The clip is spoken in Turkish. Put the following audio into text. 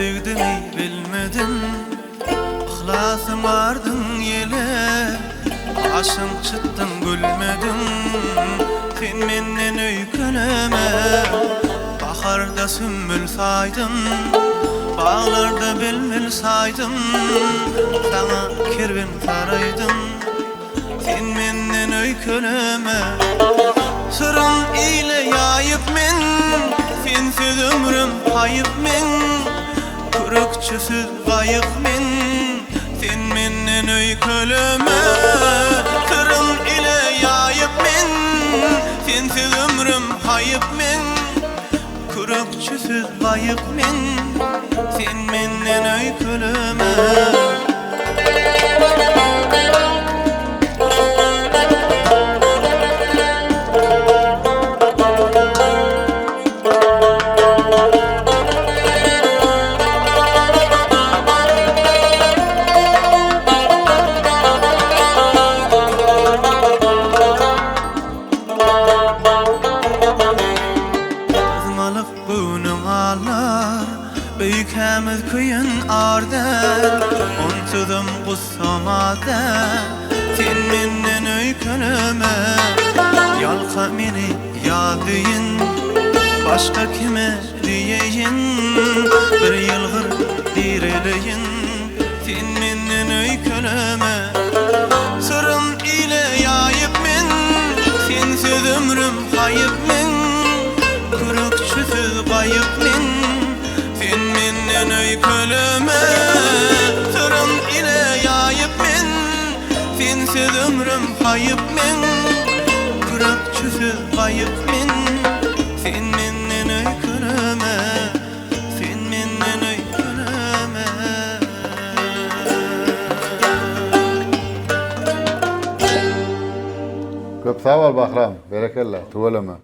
sevdiğimi bilmedim. İhlasım vardın yele, aşın çıttın gülmedin. Sen menden öyküneme, baharda sümbül saydım, bağlarda bilmil saydım. Sana kirvin saraydım, sen menden öyküneme. Sırın ile yayıp men, sensiz ömrüm kayıp men. Kürükçüsüz kayık men, sen menden öyküleme. Sırın ile yayıp men, sensiz ömrüm kayıp men. Kürükçüsüz kayık men, sen menden öyküleme. Büyük hemid kıyın ardan, unsuzum kusamada. Sen menden öyküneme, yalka meni yadıyin. Başka kime diyeyin, bir yılgır direleyin. Sen menden öyküneme. Sırın ile yayıp men, sensiz ömrüm kayıp men. Kürükçüsüz kayıp men, sen menden öyküleme. Sırın ile yayıp men, sensiz ömrüm kayıp men. Kürükçüsüz kayıp men, sen menden öyküleme. Sen menden öyküleme. Köp sağ ol Bahram. Berekellah. Tuvalama.